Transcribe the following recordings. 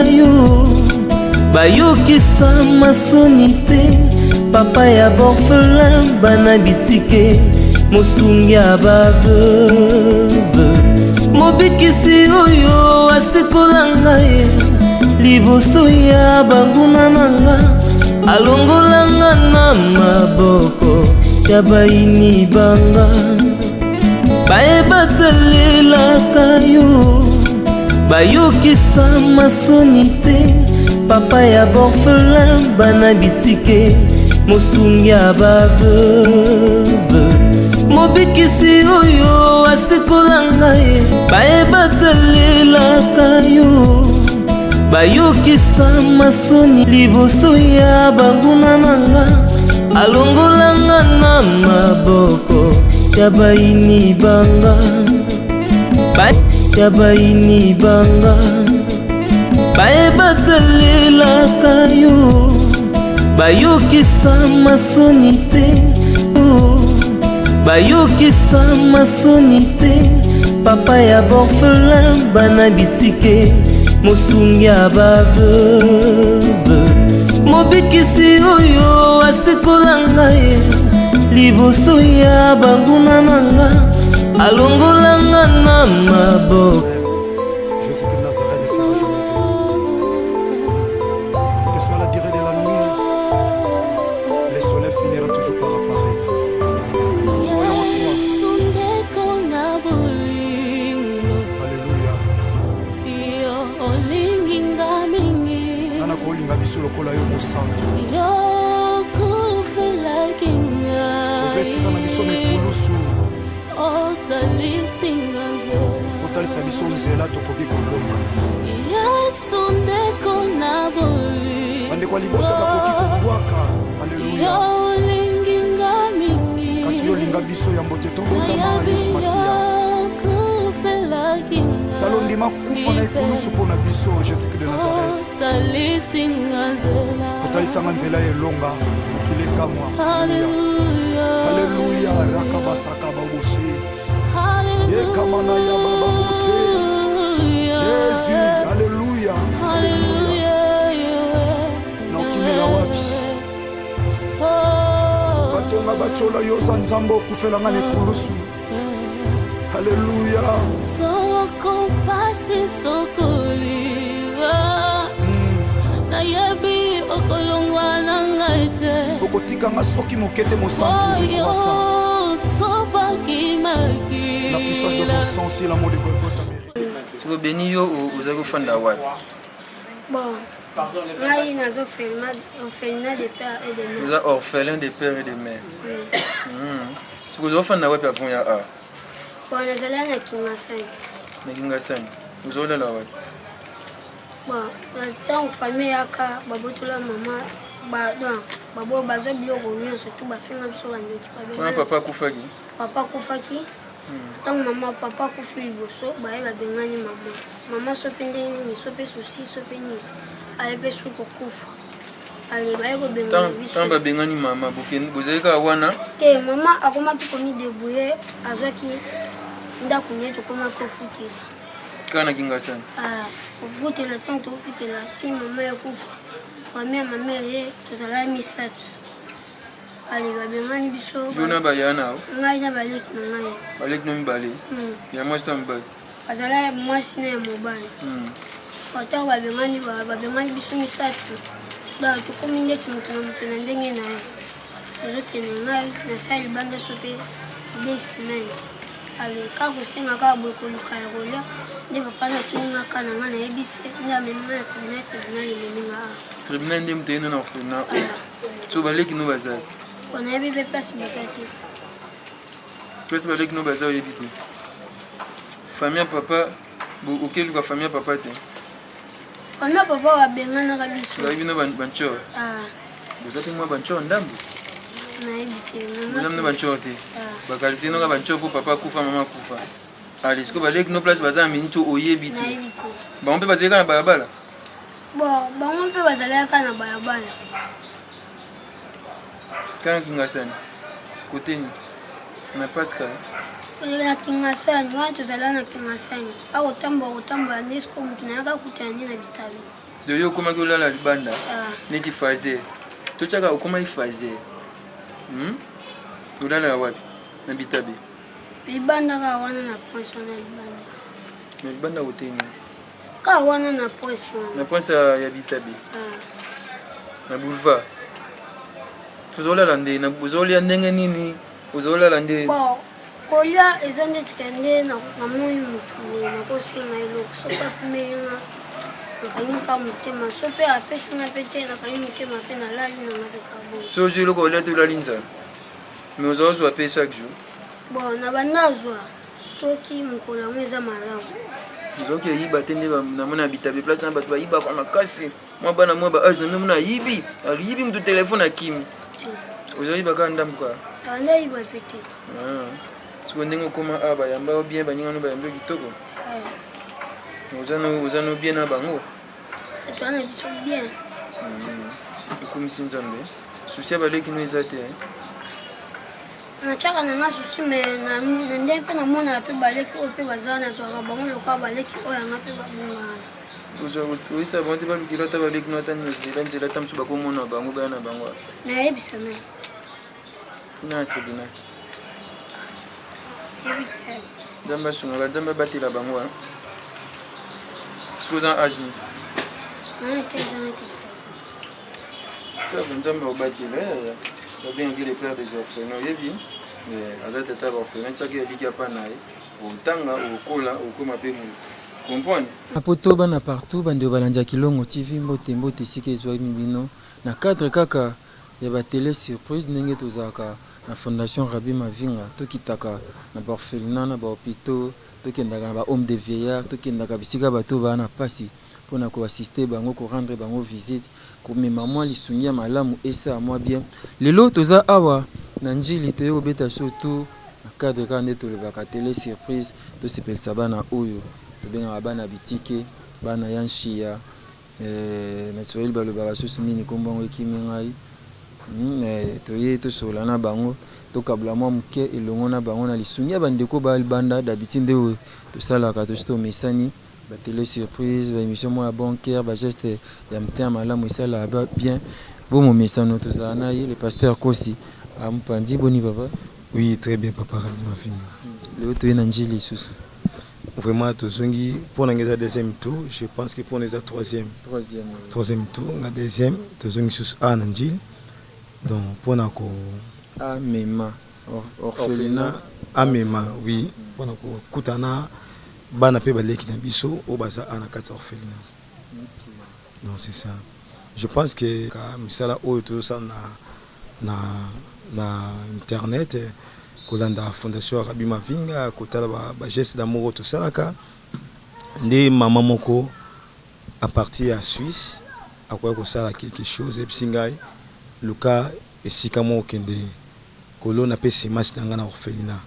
yo bayokisa masoni te papa ya borphelin bana bitike mosungi ya baveuve mobikisi oyo asikola ngai liboso ya banguna nanga alongolanga na maboko ya baini banga bayebatelelaka yo bayokisa masoni te papa ya borphelin bana bitike mosungi ya baveuve mobikisi oyo asikola ngai bayebatelelaka yo bayokisa masoni liboso ya banguna nanga alongolanga na maboko ya baini banga ya baini banga bayebatelelaka yo bayokisa masoni te bayokisa masoni te papa ya borphelin bana bitike mosungi ya baveuve mobikisi oyo asikola ngai liboso ya banguna nanga alongolanga na maboko. Jésus de Nazareth ne sera jamais déçu. Quelle que soit la durée de la nuit, le soleil finira toujours par apparaître. Voyons toi. Alléluia. Nana kolinga biso lokola yo mosantu. Ozesika na biso mekulusu. Otalisa biso nzela tokoki kolonga. Bandeko ya libota bakoki kobwaka. Alleluya. Kasi yo linga biso ya mbote tobotama Yesu Masiya. Talondima kufa na ekulusu mpona biso Jésus de Nazareth. Otalisanga nzela elonga kilekamwa. Alléluia, rakabasaka baboshe. Yekamana ya baba boshe. Jésus, alléluia. Alléluia. Na okimela wapi? Batonga bachola yoza nzambo okufelanga nekulusu. Alléluia. Soko pasi sokoliva. Na yebi okolongwa nangaite. Okotikanga soki mokete mosantu je crois ça. La puissance de ton sang, c'est l'amour de Golgotha mérite. Si vous bénissez, vous allez faire la wad. Bon, là, il y a des orphelins de père et de mère. Vous êtes orphelin de père et de mère. Si vous allez faire la wad, vous allez faire la wad. Bon, nous allons à Kingasang. Kingasang. Vous allez la wad. Bon, dans la famille, la maman. Babo bazo biloko nyonso tu bafinga biso bandoki papa kufaki ntango mama papa akufi liboso baye babengani mama sope ndenge nini sope susi sope nini aye mpe su kokufa ale baye kobengana biso ntango babengani mama bozali kaka wana te mama akomaki komidebrouye azwaki ndako nye tokomaki ofutela kaka na Kingasani ofutela ntango tofutela ti mama ekufa famille ma mère tous allons misat allez va bien mani biso yona bayana ngai na baleki na ngai baleki no mibale ya mwasi to mibale azala mwasi na mobile autant va bien mani biso misat ba to komi ndeti mutu na ndenge na ye ozokende ngai na sali banda sope des semaines allez ka kosenga ka bokoluka ya kolia nde papa na tuninga kana nga na yebise nde amemema na tribunal ememinga tribunal nde mutu yeno na orphelinat so baleki no bazali on yebi mpe place bazaki place baleki no baza oyebi te famille ya papa okeluka famille ya papa te famille ya papa babenganaka biso bayebi no bancor boza te mwa bancor ndambo nayebi te boza mno bancor te bakalite noka bancor mpo papa akufa mama akufa ale siko baleki no place baza na miniti oyebi te bango mpe bazalaka na balabala bon bango mpe bazalaka na balabala kana Kingasani koteni na Pascal na Kingasani wana tozala na Kingasani akotambola nde siko motu nayaka kutana nde na bitabe de yo okoma kolala libanda neti faze totyaka okoma ifaze olala wapi na Bitabe libanda ka wana na prince wana libanda mais libanda koteni ka wana na prince wana na prince ya Bitabe na boulevard tozolala nde ozolia ndenge nini ozolala nde kolia eza ndeti kende na moi motu nakosenga eloko soki apumelinga nakanyika motema so mpe apesinga mpe te nakanyi motema mpe nalali nanga mpe kabongo so ozwi eloko olia te olali nzala mais ozozwa mpe chaque jour bon na bandazwa soki mokolo yango eza malamu soki ayiba te nde namona Bitabe place na bato bayibaka makasi mwa bana mwa baage name mona ayibi aliyibi moto telefone akimi ozoyibaka ndambuka abandayiba mpe te siko ndenge okoma a bayamba bien baningano bayambi kitoko oza no bien na bango etoa na biso bien okomisi nzambe susi ya baleki no eza te natyaka nanga susi me na ndenge mpe namona mpe baleki oyo mpe baza nazwaka bango lokola baleki oyo yanga mpe babongana oyisa bango te balukila ata baleki no ata nzela ata mosu bakomona bango baya na bango nayebisa me na tribunal yebi te nzambe asungaka nzambe abatela bango siko oza age ni nana te eza na kesa sabu nzambe obatela babengaki le père des orphelins oyebi aza tata baorphelin tiaki eliki apa na ye otanga okola okoma mpe moto comprendre apoto bana partout bandeko balandi ya Kilongo TV mbote esika ezwaki bino na cadre kaka ya batele surprise ndenge tozalaka na fondation Rabbi Mavinga tokitaka na baorphelinat na bahôpitaux tokendaka na bahomme de vieillard tokendaka bisika bato baa na pasi mpona koassiste bango korendre bango visite komema mwa lisungi ya malamu esa mwa bien lelo toza awa na njili toye kobeta surtout na cadre kaka nde tolobaka tele surprise tosepelisa bana oyo tobengaka bana bitike bana ya nshiya na Swahili balobaka susu nini kombongo ekimi ngai toye tosola na bango tokabula mwa moke elongo na bango na lisungi ya bandeko balibanda d'habitude nde oyo tosalaka tosi tomesani batele surprise baémission mwa ya bancaire bageste ya motema malamu esalaka bien bomomesano tozala na ye le pasteur Kosi ampandi boni papa. Oui, très bien papa Rabbi Mavinga. Leo toye na njili lisusu vraiment tozongi mpona ngeza deuxième tour je pense que mpona eza troisième tour na deuxième tozongi susu a na njili donc mpona ko amema orphelinat amema oui mpona kokutana bana mpe baleki na biso oyo baza a na kati ya orphelinat donc c'est ça je pense que ka misala oyo tozosala na internet kolanda fondation Rabbi Mavinga kotala bageste d'amour oyo tosalaka nde mama moko à partir ya Suisse akoya kosala quelque chose epesi ngai luka esika moko okende kolona mpe semasi na ngai na orphelinat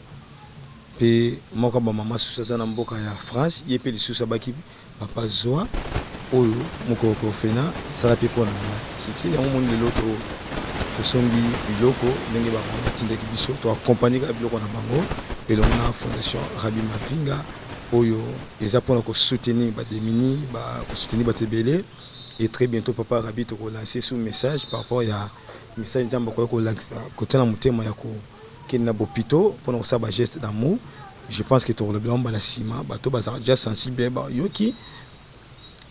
mpe moko bamama susu aza na mboka ya France ye mpe lisusu abaki papa Zoa oyo moko orphelinat esala mpe mpo na ngai succès yango moni lelo tosombi biloko ndenge batindaki biso toakompagneka biloko na bango elongo na fondation Rabbi Mavinga oyo eza mpona kosoutenir bademini kosoutenir bato ebele et très bientôt papa Rabbi tokolancer sous message par rapport ya message nzambe akoya kolakisa kotia na motema ya kokende na bopito mpona kosala bageste d'amour je pense que tokolobela mbala nsima bato bazala déjà sensible bayoki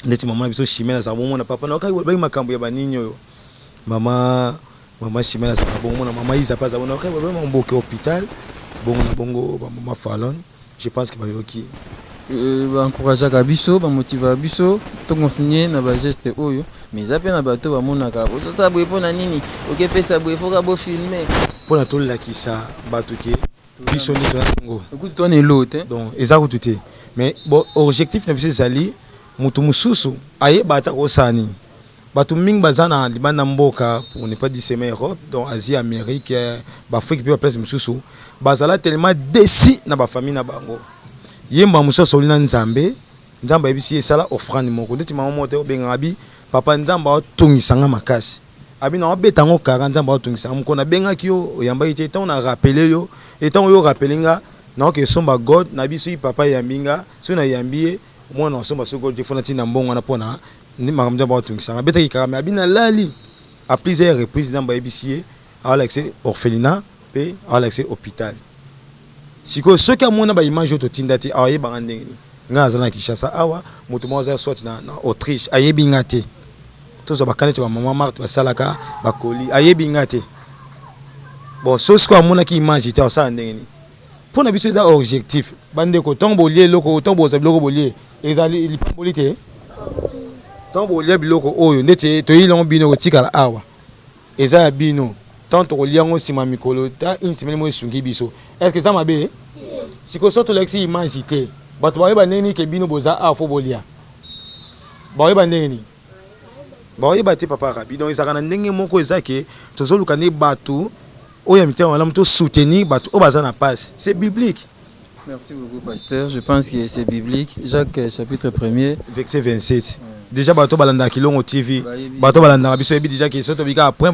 ndeti mama na biso chimene azala bomona papa naokai makambo ya banini oyo mama Chimene azala bomona mama Isa pa azala naokai babema mboke hôpital bongo na bongo bamama Fallon je pense que bayoki baencourageaka biso bamotivaka biso tokontinue na bageste oyo mais eza mpe na bato bamonaka ososala boye mpona nini okepesa boye foka bofilme mpona tolakisa bato ke biso nde tona yango ekuti tona elo te donc eza kutu te mais bon objectif na biso ezali motu mosusu ayeba ata kosala nini bato mingi baza na libanda mboka pour ne pas dire sema Europe donc Asie Amérique baafrike mpe baplace mosusu bazala tellement déci na bafamille na bango yemba mosusu asoli na nzambe ayebisi ye esala offrande moko ndeti mama moko te obengaka bi papa nzambe aotongisanga makasi abi na obeta yango kara nzambe aotongisanga moko nabengaki yo oyambaki te ntango na rappele yo etango yo rappele nga naoke esomba god na biso ye papa eyambi nga soki nayambi ye mwana osomba soko te fona tina mbongo na pona ni makamja ba tungisa beta ki karame abina lali a plusieurs reprises dans baebisie a l'accès orphelinat pe a l'accès hôpital siko soki amona ba image to tindati aye ba ndenge nga azana Kinshasa awa moto moza soit na Autriche ayebi ngate tozo bakane ba maman Marthe basalaka bakoli ayebi ngate bon sosko amona ki image te osala ndenge ni pour na biso eza objectif bande ko tombo lié loko tombo za biloko bolie ezali lipamboli te tombo lié biloko oyo ndete to yilongo bino ko tikala awa eza ya bino tant to liango sima mikolo ta une semaine mo sungi biso est-ce que ça mabe siko soto lexi image te bato ba ndenge ke bino boza a fo bolia ba ndenge ni ba te papa rabi donc ezaka na ndenge moko ezake tozoluka ne bato oya mité on l'a soutenir bato o baza na passe c'est biblique. Merci beaucoup pasteur, je pense que c'est biblique. Jacques chapitre 1er verset 27. Déjà bato balanda kilongo TV bato balanda biso ebi déjà que soto bika après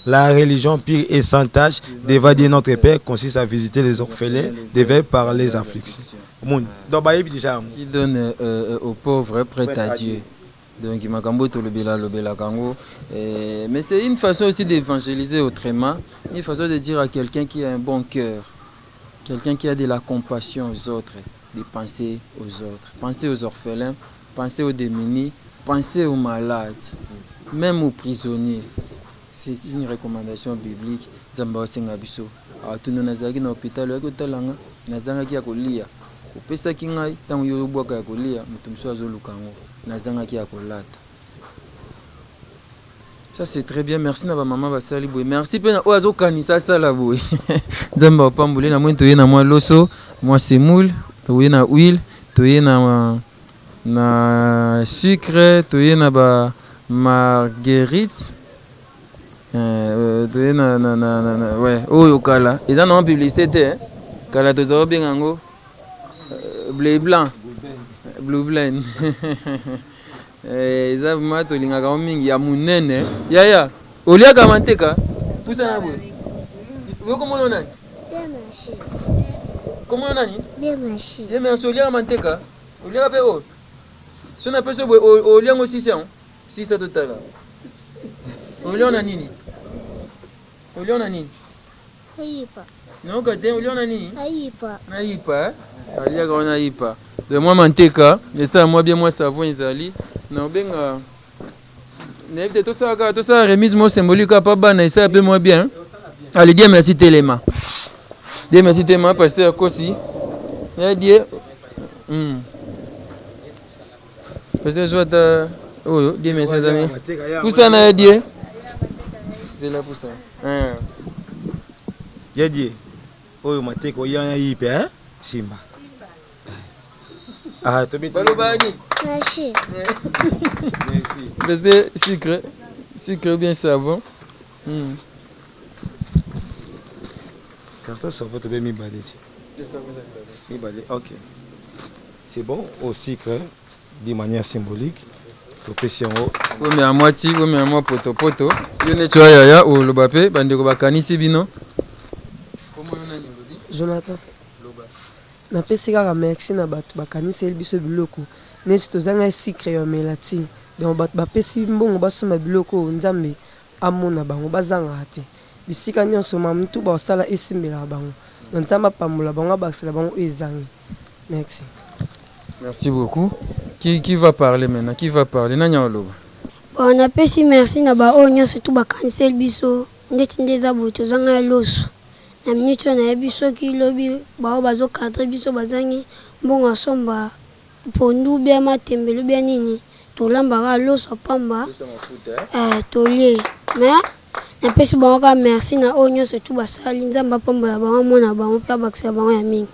la religion pure et sans tache devait dire notre père consiste à visiter les orphelins devait par les afflictions. Monde donc ba ebi déjà qui donne aux pauvres prêt à Dieu. Donc il m'a camboté le bela kango mais c'est une façon aussi d'évangéliser autrement, une façon de dire à quelqu'un qui a un bon cœur, quelqu'un qui a de la compassion aux autres, de penser aux autres, penser aux orphelins, penser aux démunis, penser aux malades, même aux prisonniers. C'est une recommandation biblique. Zamba osenga biso. Atuno nazaki na hôpital ya kotalanga, nazanga ki akolia. Opesa ki ngai tango yo bwaka ya kolia, mutu mso azoluka ngo. Nazanga ki akolata. Ça c'est très bien, merci na ba maman basali boy. Merci pe na o azo kanisa sala boy. Zamba opambule na mwento ye na mwa loso, mwa semoule, to ye na huile, to ye na sucre, to ye na ba marguerite. To ye na ouais, oyo kala. Eza na publicité te, hein. Kala to zo bengango bleu blanc. Blue blend. Eza mato lingaka mingi ya munene. Yaya, olia kamanteka. Pusa na boy. Wewe komo nani? Demashi. Komo nani? Demashi. Demashi olia kamanteka. Olia pe o. Sona pesa boy olia ngo 600. 600 total. Olia na nini? Olia na nini? Aipa. Non kate olia na nini? Aipa. Na ipa. Alia ka ipa. De moi manteka, et ça moi bien moi savon izali. Na benga n'evite tout ça remise moi symbolique pas bana et ça peu moi bien. Allez dire merci Téléma. Dire merci Téléma pasteur Kosi. Et dire pasteur Joata oh dire merci amis. Pour ça na dire. C'est là pour ça. Ya dit oyo mateko ya yipe hein Simba. Ah, tu bien. Balobani. Merci. Merci. Restez sucre bien savon. Carton savon tu bien mi balé. Mi balé. OK. C'est bon au sucre de manière symbolique. Protection. Oui mais à moitié, oui mais à moi poto. Je ne tu ya o lobape bandeko bakanisi bino. Jonathan. Napesi kaka merci na bato bakaniseli biso biloko neti tozanga sucre ya melati donc bato bapesi mbongo basomba biloko nzambe amona bango bazanga te bisika nyonso mamutu basala esimbela bango donc nzambe apambola bango abakisela bango ezangi. Merci. Merci beaucoup. Qui va parler maintenant? Qui va parler? Nanya oloba. Bon, napesi merci na ba o nyonso tu bakaniseli biso ndeti ndeza boto zanga loso. Na minute na biso ki lobi ba bazo cadre biso bazangi mbongo somba pondu bia matembelo bia nini to lambaka loso pamba tolie mais na pesi bango ka merci na onyo surtout basali nzamba pamba ya bango mona bango pa bakisa bango ya mingi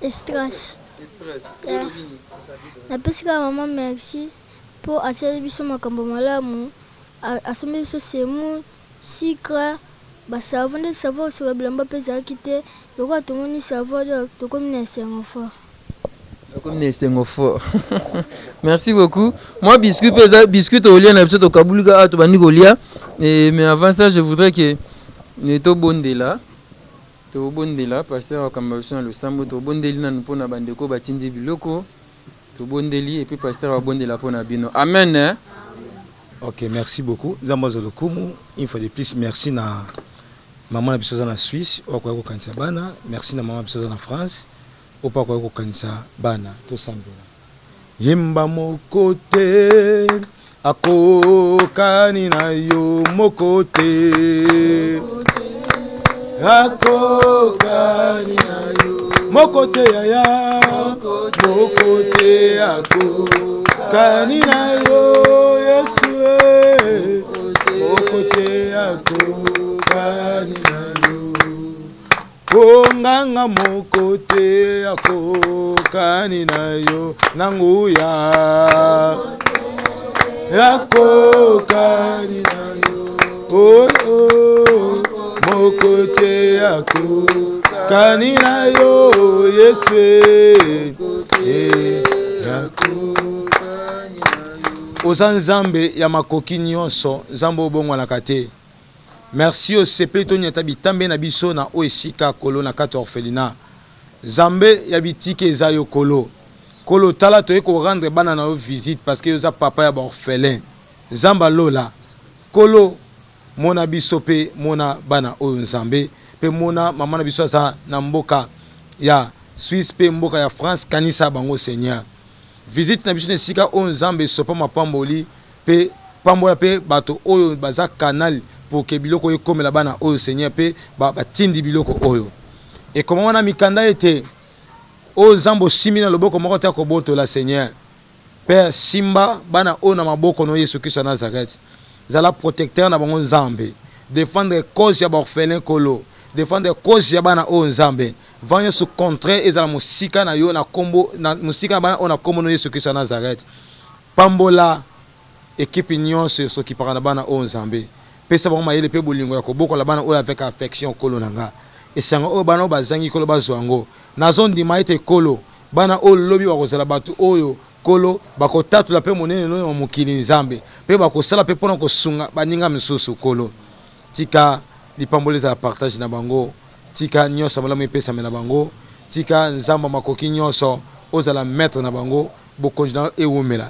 stress na pesi ka maman merci pour asali biso makambo malamu asombi biso semu sucre savon de savon sur le blanc pesa quitter le roi tout monde savon de comme un fort. Merci beaucoup. Moi biscuit au lien au kabulga to banigolia mais avant ça je voudrais que neto bondela pasteur kamba le sambo to bondeli na mpona bandeko batindi biloko to bondeli et puis pasteur va bondela pona bino. Amen. Hein? Ok, merci beaucoup. Nzambazo lokumu, une fois de plus merci na maman na biso na Suisse, okoya ko kanisa bana, merci na maman biso na France, opa ko kanisa bana, to sambela. Yemba mokote akokani na yo mokote akokani na yo mokote yaya mokote akokani na yo Yesu mokote akokani na yo nganga mokote akokani na yo nanguya akokani na yo mokote akokani na yo Yesu oza nzambe ya makoki nyonso nzambe obongwanaka te. Merci au CP Tonyata bitambe na biso na oesika kolo na kati orphelinat. Zambe ya bitike ezayo kolo. Kolo tala to eko rendre bana na visite parce que yoza papa ya orphelin. Zamba lola. Kolo mona biso pe mona bana o nzambe pe mona mama na biso za na mboka ya Suisse pe mboka ya France kanisa bango Seigneur. Visite na biso na sika o nzambe sopa mapamboli pe pambola pe bato oyo baza canal pour que biloko ekomela bana oyo Seigneur pe batindi biloko oyo. Et comment wana mikanda ete o zambo simina loboko moko ta ko boto la Seigneur. Père Simba bana o na maboko no Yesu Christ Nazareth. Zala protecteur na bango nzambe. Défendre cause ya orphelin kolo. Défendre cause ya bana o nzambe. Vanya su contre ezala musika na yo na kombo na musika bana o na kombo no Yesu Christ Nazareth. Pambola équipe nyonso so ki parana bana o nzambe. Pesa bango mayele pe bolingo ya koboko la bana o avec affection kolo nanga. Esanga o bana o bazangi kolo bazwango. Na zone di maite kolo bana o lobi wa kozala batu oyo kolo bakotatu la pe monene no mokili nzambe. Pe bakosala pe pona kosunga baninga misusu kolo. Tika lipamboleza la partage na bango. Tika nyonso malamu epesa na bango. Tika nzamba makoki nyonso ozala maître na bango.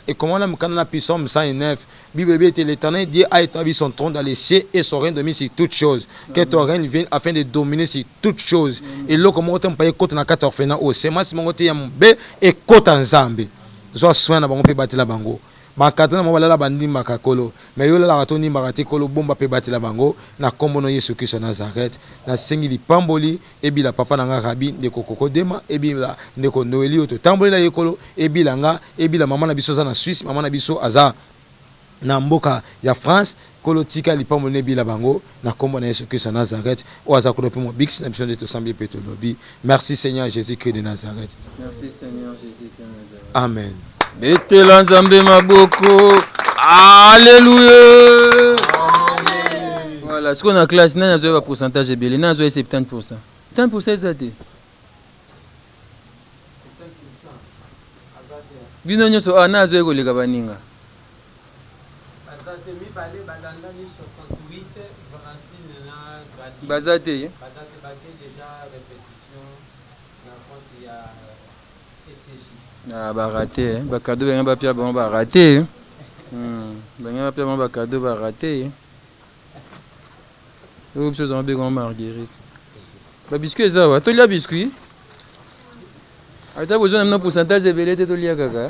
Et comment on a un Psalm 109, Bible dit l'Éternel Dieu a établi son trône dans les cieux et son règne domine sur toutes choses. Que ton règne vienne afin de dominer sur toutes choses. Et là, comment on peut côté na 4 orphelins au c'est moi si mon côté yambe et côté ensemble. Zo soin na bango pe batela bango. Bakatana mo balala bandi makakolo. Mais yo la ratoni marati kolo bomba pe batela bango na kombo no Yesu Christ Nazareth. Na sengi li pamboli ebila papa na rabi de kokoko dema ebila ndeko noeli oto tambolela yekolo ebila nga ebila mama na biso za na Suisse mama na biso aza na mboka ya France kolo tika li pamboli ebila bango na kombo na Yesu Christ Nazareth o aza ko mo bix na biso de to sambi pe to lobi. Merci Seigneur Jésus Christ de Nazareth. Merci Seigneur Jésus Christ de Nazareth. Amen. Betela nzambe maboko. Alléluia. Amen. Voilà, ce qu'on a classe, n'a pas un pourcentage de belé, n'a pas 70%. 70% c'est bino nyoso ana zo ko leka baninga. Bazate mi balé balanda ni 68 Valentine na gratuit. Bazate Bazate déjà répétition na compte ya SCJ. Ah ba raté ba cadeau ba ba pia ba raté. Ba pia ba cadeau ba raté. Ou chose en bégon Marguerite. Ba biscuit ça va, to lia biscuit. Ata besoin d'un pourcentage de belé to lia kaka.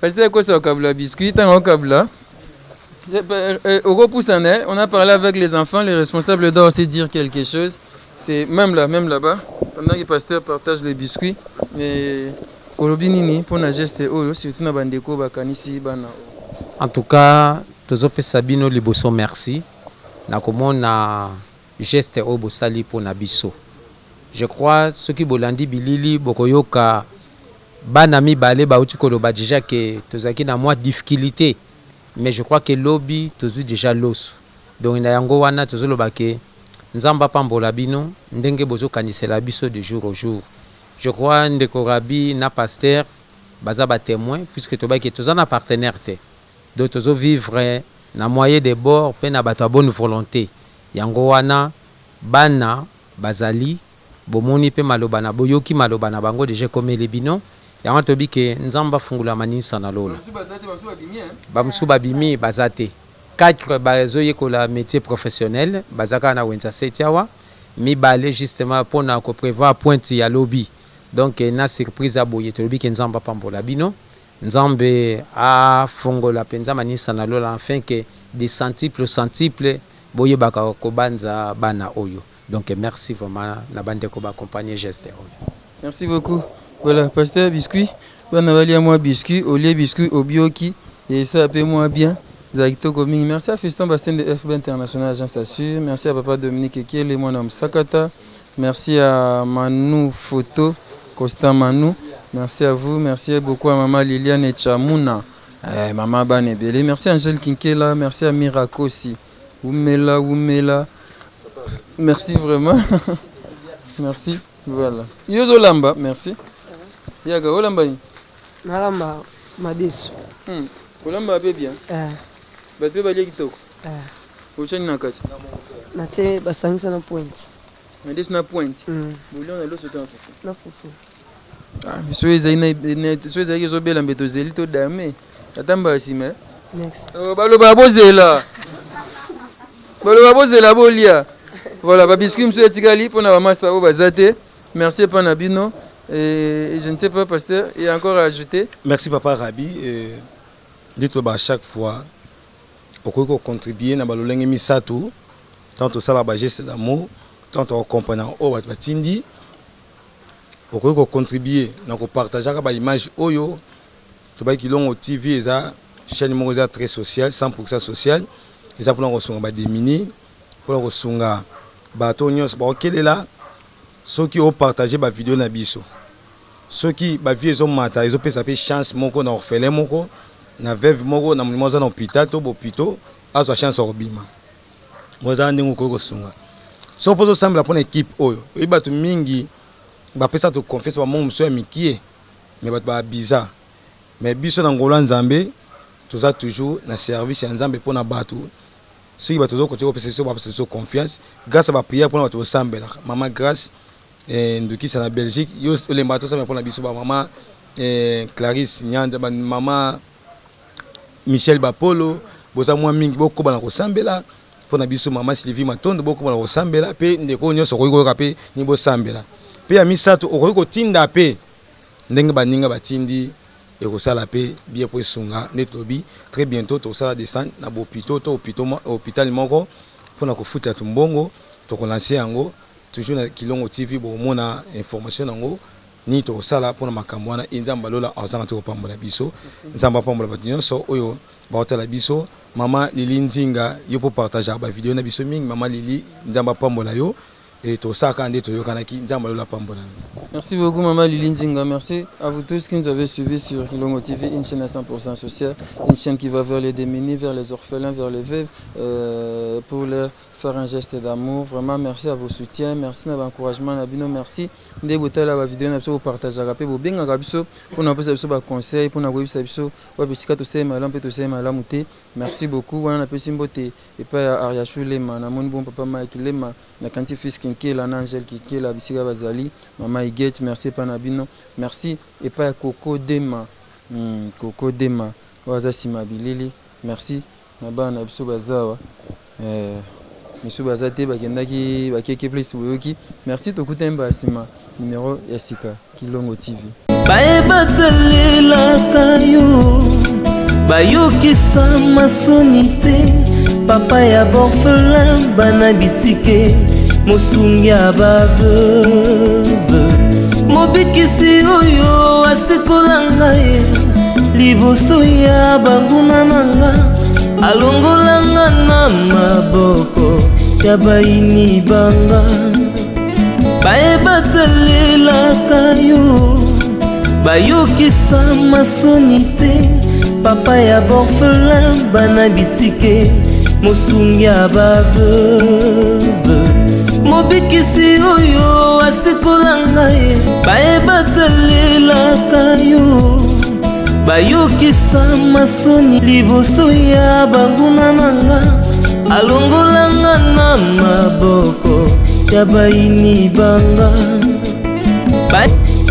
Parce que quoi ça kabla biscuit tant kabla. Au repoussane, on a parlé avec les enfants, les responsables doivent aussi dire quelque chose. C'est même là-bas, pendant que le pasteur partage les biscuits, mais kolobinini pour na geste oyo surtout na bandeko bakanisi bana. En tout cas, tozope Sabino liboso merci. Na komona geste oyo bosali pour na biso. Je crois ceux qui bolandi bilili bokoyoka bana mibale bauti koloba déjà que tozaki na moi difficulté. Mais je crois que lobby tozu déjà l'os. Donc na yango wana tozoloba ke nzamba pambola bino ndenge bozo kanisela biso de jour au jour. Je crois ndeko rabi na pasteur baza ba témoin puisque toba ke toza na partenaire te. Donc tozo vivre na moyen de bord pe na bato bonne volonté. Yango wana bana bazali bomoni pe maloba na boyoki maloba na bango déjà comme les bino yango tobi ke nzamba fungula manisa na lola bamusu babimi bazate 4 bazoyekola métier professionnel bazaka na wenza setiawa mibale justement pona ko prévoir pointe ya lobby donc na surprise aboye tobi ke nzamba pambola bino nzambe a fungola penza manisa na lola afin que des centiples boye baka kobanza bana oyo. Donc merci vraiment na bande ko ba accompagner geste oyo. Merci beaucoup. Voilà, pasteur biscuit, bana bali à moi biscuit, au lieu biscuit au bioki et ça appelle moi bien. Zakito Coming. Merci à Fiston Bastien de FB International Agence Assure. Merci à papa Dominique Ekele, mon homme Sakata. Merci à Manu Photo, Costa Manu. Merci à vous. Merci beaucoup à maman Liliane Chamuna. Maman Banebele. Merci à Angèle Kinkela. Merci à Mirakosi. Oumela. Merci vraiment. Merci. Voilà. Yozo Lamba. Merci. Yaga Olamba. Nalamba Madesu. Olamba bien. Bato ba leki toko. Ochani nakati. Na te basangisa na point. Madesu na point. Bouillon na lo soto na fufu. Na fufu. So ezali zo bela mbeto zeli to dame. Atamba sima. Next. Baloba bozela. Baloba bozela bolia. Voilà, ba biscuit monsieur etikali pona ba master o bazate. Merci pana bino et je ne sais pas pasteur et encore à ajouter. Merci papa Rabi dites à chaque fois on contribuer na balolenge misato tant au sala ba geste d'amour tant au compagnon o batindi on contribuer na ko partager ba image oyo to ba kilongo TV eza chaîne moza très sociale 100% sociale eza pour ko songa ba démini pour ko songa ba tonyos ba okelela ceux qui ont partagé ba vidéo na biso ceux qui ba vie ezo mata ezo pesa pe chance moko na orphelin moko na veuve moko na mulimoza na hôpital to bopito azo chance obima moza ndingo ko songa so pozo sambla pour équipe oyo iba tu mingi ba pesa to confiance ba mon monsieur mikie mais ba bizarre mais biso na ngolo nzambe tout ça toujours na service ya nzambe pour na batu ceux ba toujours ko pesa so ba pesa so confiance grâce à ba prière pour na to sambela maman grâce nduki sana Belgique yo le bato ça pour na biso ba maman Clarisse Nyanda ba maman Michel Bapolo boza mwa mingi boko bana ko sambela pour na biso maman Sylvie Matondo boko bana ko sambela pe ndeko nyoso ko ko pe ni bo sambela pe ya misato o ko tinda pe ndenge baninga batindi et ko sala pe bien pour sunga netobi très bientôt to sala descendre na bopito to hôpital moko pour na ko futa tumbongo to ko lancer yango toujours na Kilongo TV bo mona information nango ni to sala pour na makambo wana nzamba lola azanga to pambola biso nzamba pambola batinyo so oyo ba otala biso mama Lili Nzinga yo pour partager ba vidéo na biso mingi mama Lili nzamba pambola yo et to saka ndé to yo kanaki nzamba lola pambola. Merci beaucoup maman Lili Nzinga, merci à vous tous qui nous avez suivis sur Kilongo TV, une chaîne à 100% sociale, une chaîne qui va vers les démunis, vers les orphelins, vers les veuves pour leur faire un geste d'amour. Vraiment merci à vos soutiens, merci à l'encouragement, merci de vous la vidéo pour partager pour bien pour nous passer des conseils pour nous merci beaucoup on a passé mbote et pas Ariachou Lema na mon bon papa Mike Lema na kanti fils Kinkela na Angel Kinkela bisika bazali maman Iget merci panabino merci et pas Coco Dema waza simabilili merci na bana biso bazawa Monsieur Bazate bakendaki bakeke plus boyoki merci tokutemba sima numéro ya sika Kilongo TV baebatelelaka yo bayokisa masoni te papa ya borphelin bana bitike mosungi ya baveuve mobikisi oyo asikola ngai liboso ya banguna nanga alongolanga na maboko ya baini banga baebatelelaka yo bayokisa masoni te papa ya borphelin bana bitike mosungi ya baveuve mobikisi oyo asikola ngai baebatelelaka yo bayokisa masoni liboso ya banguna nanga alongolanga na maboko ya baini banga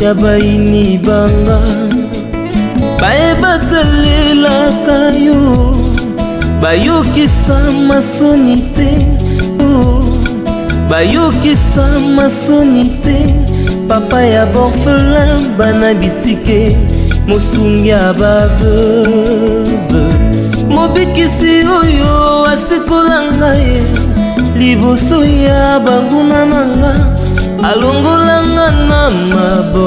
ya baini banga bayebatalelaka yo bayokisa masoni te bayokisa masoni te papa ya borfelin bana bitike mosungi ya baveuve mobikisi oyo asikola ngai liboso ya banguna nanga alongolanga na maboko